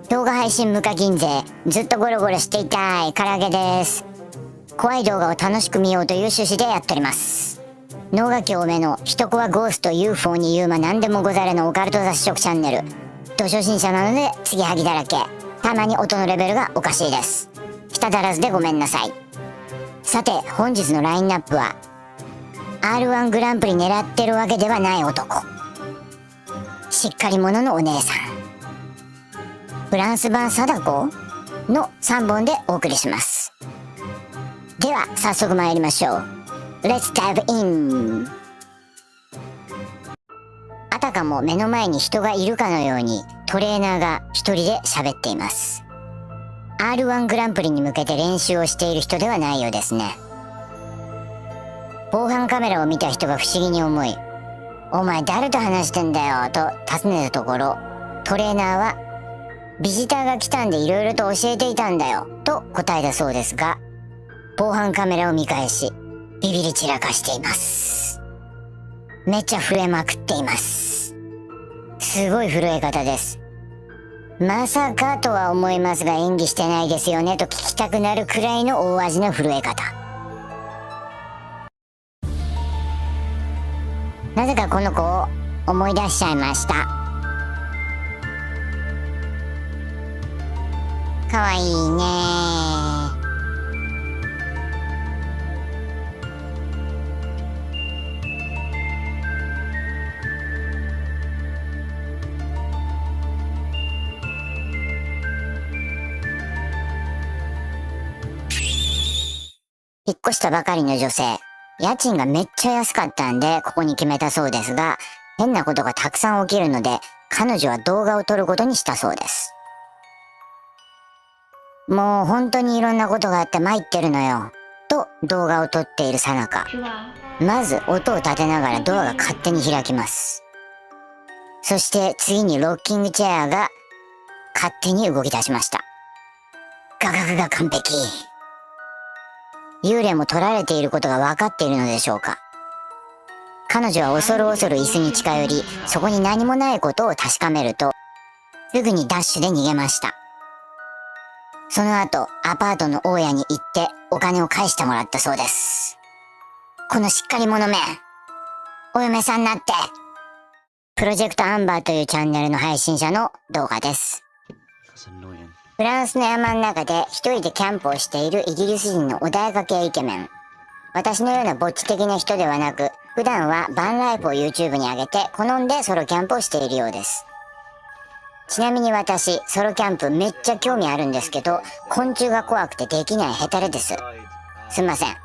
動画配信無課金税、ずっとゴロゴロしていたい唐揚げです。怖い動画を楽しく見ようという趣旨でやっております。脳が多めの人コアゴースト UFO にユーマ何でもござれのオカルト雑誌食チャンネル。ど初心者なので継ぎはぎだらけ。たまに音のレベルがおかしいです。舌足らずでごめんなさい。さて本日のラインナップは R1 グランプリ狙ってるわけではない男、しっかり者のお姉さん、フランス版貞子の3本でお送りします。では早速参りましょう。 Let's dive in。 あたかも目の前に人がいるかのようにトレーナーが一人で喋っています。 R1 グランプリに向けて練習をしている人ではないようですね。防犯カメラを見た人が不思議に思い、お前誰と話してんだよと尋ねたところ、トレーナーはビジターが来たんでいろいろと教えていたんだよと答えたそうですが、防犯カメラを見返しビビり散らかしています。めっちゃ震えまくっています。すごい震え方です。まさかとは思いますが演技してないですよねと聞きたくなるくらいの大味の震え方。なぜかこの子を思い出しちゃいました。かわいいね。引っ越したばかりの女性、家賃がめっちゃ安かったんでここに決めたそうですが、変なことがたくさん起きるので彼女は動画を撮ることにしたそうです。もう本当にいろんなことがあって参ってるのよと動画を撮っているさなか、まず音を立てながらドアが勝手に開きます。そして次にロッキングチェアが勝手に動き出しました。画角が完璧。幽霊も撮られていることが分かっているのでしょうか。彼女は恐る恐る椅子に近寄り、そこに何もないことを確かめるとすぐにダッシュで逃げました。その後アパートの大家に行ってお金を返してもらったそうです。このしっかり者め、お嫁さんになって。プロジェクトアンバーというチャンネルの配信者の動画です。フランスの山の中で一人でキャンプをしているイギリス人の穏やか系イケメン。私のようなぼっち的な人ではなく、普段はバンライフを YouTube に上げて好んでソロキャンプをしているようです。ちなみに私ソロキャンプめっちゃ興味あるんですけど、昆虫が怖くてできないヘタレです。すんません。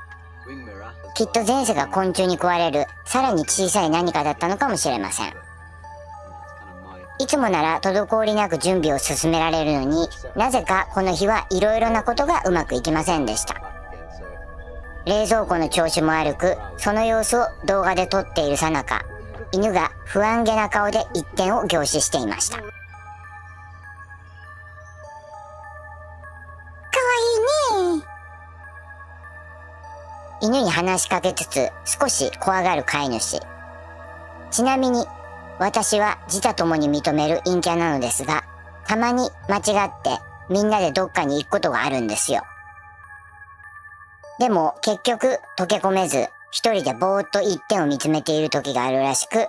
きっと前世が昆虫に食われるさらに小さい何かだったのかもしれません。いつもなら滞りなく準備を進められるのに、なぜかこの日はいろいろなことがうまくいきませんでした。冷蔵庫の調子も悪く、その様子を動画で撮っているさなか、犬が不安げな顔で一点を凝視していました。かわいいね。犬に話しかけつつ少し怖がる飼い主。ちなみに私は自他ともに認める陰キャなのですが、たまに間違ってみんなでどっかに行くことがあるんですよ。でも結局溶け込めず、一人でぼーっと一点を見つめている時があるらしく、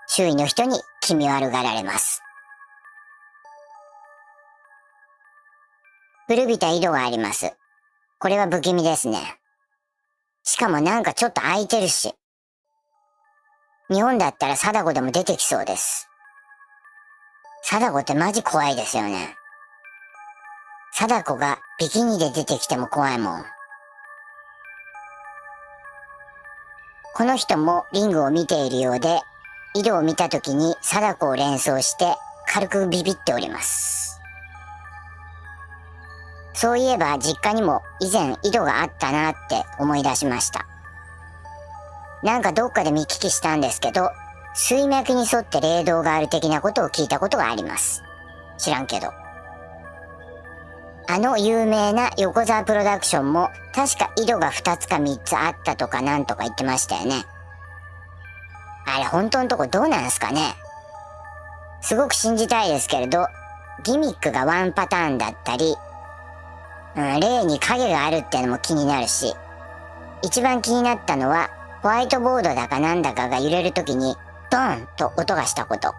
周囲の人に気味悪がられます。古びた井戸があります。これは不気味ですね。しかもなんかちょっと空いてるし。日本だったら貞子でも出てきそうです。貞子ってマジ怖いですよね。貞子がビキニで出てきても怖いもん。この人もリングを見ているようで、井戸を見た時に貞子を連想して軽くビビっております。そういえば実家にも以前井戸があったなって思い出しました。なんかどっかで見聞きしたんですけど、水脈に沿って霊道がある的なことを聞いたことがあります。知らんけど。あの有名な横澤プロダクションも確か井戸が2つか3つあったとかなんとか言ってましたよね。あれ本当のとこどうなんすかね。すごく信じたいですけれど、ギミックがワンパターンだったり、例に影があるってのも気になるし、一番気になったのはホワイトボードだかなんだかが揺れるときにドーンと音がしたこと。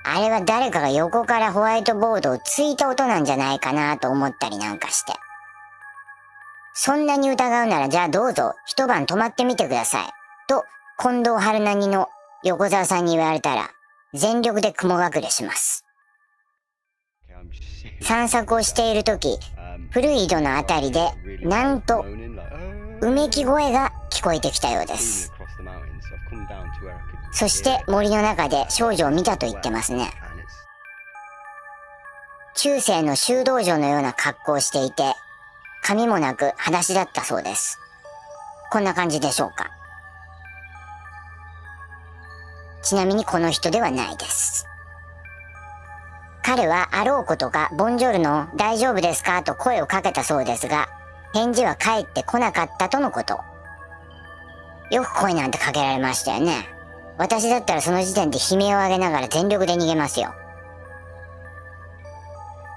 あれは誰かが横からホワイトボードを突いた音なんじゃないかなと思ったりなんかして。そんなに疑うならじゃあどうぞ一晩泊まってみてください。と近藤春菜の横澤さんに言われたら全力で雲隠れします。散策をしているとき、古い井戸のあたりでなんとうめき声が聞こえてきたようです。そして森の中で少女を見たと言ってますね。中世の修道女のような格好をしていて、髪もなく裸足だったそうです。こんな感じでしょうか。ちなみにこの人ではないです。彼はあろうことかボンジョルノ大丈夫ですかと声をかけたそうですが、返事は返ってこなかったとのこと。よく声なんてかけられましたよね。私だったらその時点で悲鳴を上げながら全力で逃げますよ。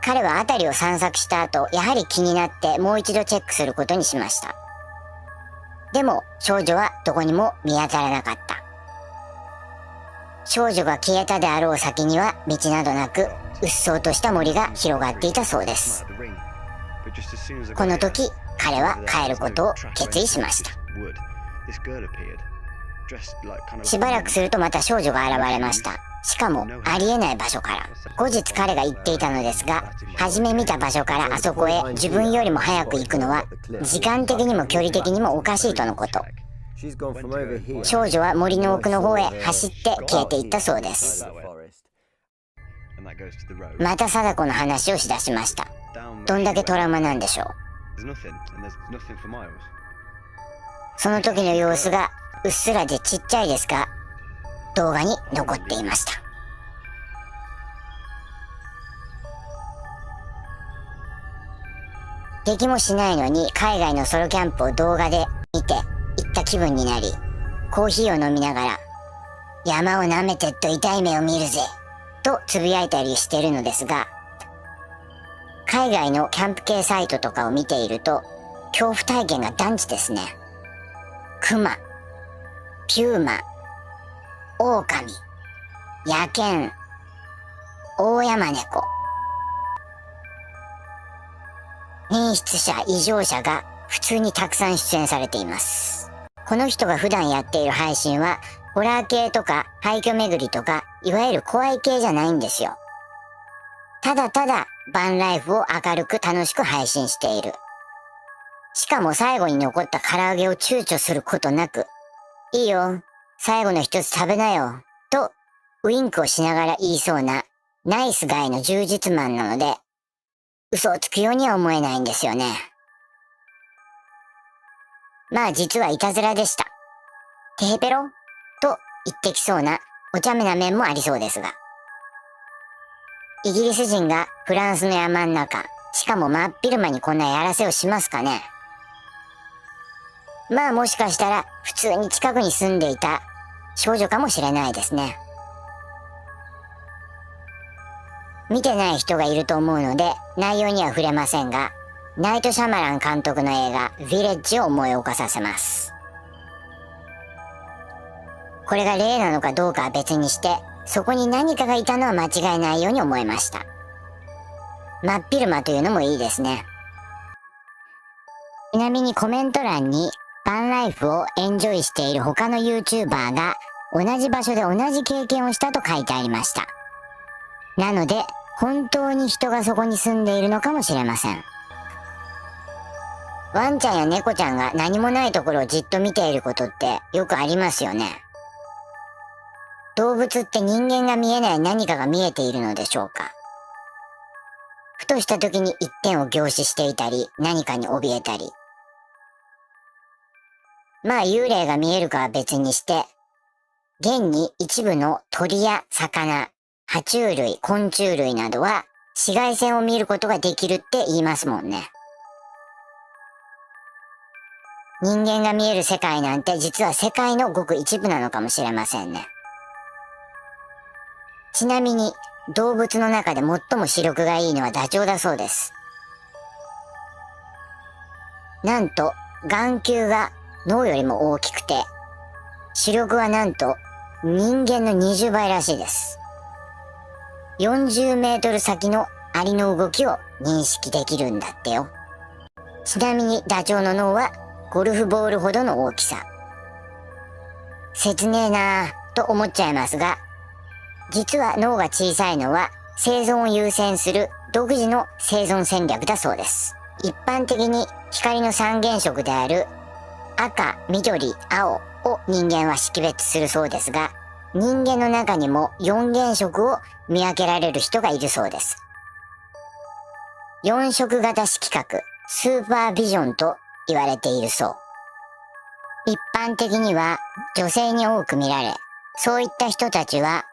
彼は辺りを散策した後、やはり気になってもう一度チェックすることにしました。でも少女はどこにも見当たらなかった。少女が消えたであろう先には道などなく、うっそうとした森が広がっていたそうです。この時、彼は帰ることを決意しました。しばらくするとまた少女が現れました。しかもありえない場所から。後日彼が言っていたのですが、初め見た場所からあそこへ自分よりも早く行くのは時間的にも距離的にもおかしいとのこと。少女は森の奥の方へ走って消えていったそうです。また貞子の話をしだしました。どんだけトラウマなんでしょう。その時の様子がうっすらでちっちゃいですが、動画に残っていました。できもしないのに海外のソロキャンプを動画で見て行った気分になり、コーヒーを飲みながら山を舐めてっと痛い目を見るぜとつぶやいたりしているのですが、海外のキャンプ系サイトとかを見ていると恐怖体験が団地ですね。クマ、ピューマ、オオカミ、野犬、オオヤマネコ、変質者、異常者が普通にたくさん出演されています。この人が普段やっている配信はホラー系とか廃墟巡りとか、いわゆる怖い系じゃないんですよ。ただただバンライフを明るく楽しく配信している。しかも最後に残った唐揚げを躊躇することなく、いいよ、最後の一つ食べなよ、とウインクをしながら言いそうなナイスガイの充実マンなので、嘘をつくようには思えないんですよね。まあ実はいたずらでした。テヘペロと言ってきそうなお茶目な面もありそうですが。イギリス人がフランスの山ん中、しかも真っ昼間にこんなやらせをしますかね。まあもしかしたら普通に近くに住んでいた少女かもしれないですね。見てない人がいると思うので内容には触れませんが、ナイト・シャマラン監督の映画ヴィレッジを思い起こさせます。これが例なのかどうかは別にして、そこに何かがいたのは間違いないように思いました。真っ昼間というのもいいですね。ちなみにコメント欄にバンライフをエンジョイしている他の YouTuber が同じ場所で同じ経験をしたと書いてありました。なので本当に人がそこに住んでいるのかもしれません。ワンちゃんや猫ちゃんが何もないところをじっと見ていることってよくありますよね。動物って人間が見えない何かが見えているのでしょうか。ふとした時に一点を凝視していたり、何かに怯えたり。まあ幽霊が見えるかは別にして、現に一部の鳥や魚、爬虫類、昆虫類などは紫外線を見ることができるって言いますもんね。人間が見える世界なんて実は世界のごく一部なのかもしれませんね。ちなみに動物の中で最も視力がいいのはダチョウだそうです。なんと眼球が脳よりも大きくて、視力はなんと人間の20倍らしいです。40メートル先のアリの動きを認識できるんだってよ。ちなみにダチョウの脳はゴルフボールほどの大きさ。切ねえなぁと思っちゃいますが、実は脳が小さいのは生存を優先する独自の生存戦略だそうです。一般的に光の三原色である赤、緑、青を人間は識別するそうですが、人間の中にも4原色を見分けられる人がいるそうです。4色型色覚、スーパービジョンと言われているそう。一般的には女性に多く見られ、そういった人たちは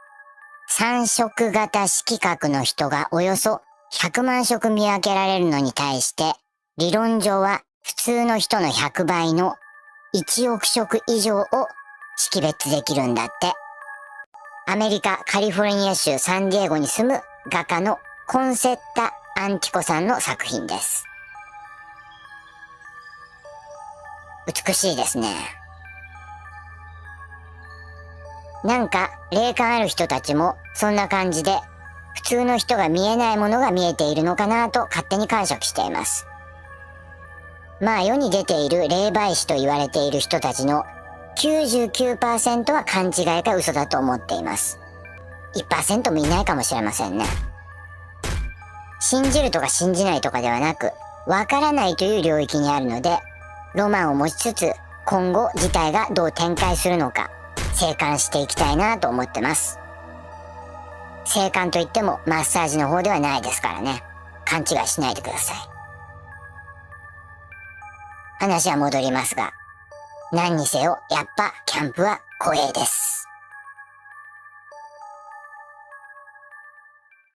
3色型色覚の人がおよそ100万色見分けられるのに対して、理論上は普通の人の100倍の1億色以上を識別できるんだって。アメリカカリフォルニア州サンディエゴに住む画家のコンセッタ・アンティコさんの作品です。美しいですね。なんか霊感ある人たちもそんな感じで、普通の人が見えないものが見えているのかなと勝手に解釈しています。まあ世に出ている霊媒師と言われている人たちの 99% は勘違いか嘘だと思っています。1% もいないかもしれませんね。信じるとか信じないとかではなく、わからないという領域にあるので、ロマンを持ちつつ今後事態がどう展開するのか静観していきたいなと思ってます。静観といってもマッサージの方ではないですからね。勘違いしないでください。話は戻りますが、何にせよやっぱキャンプは怖えです。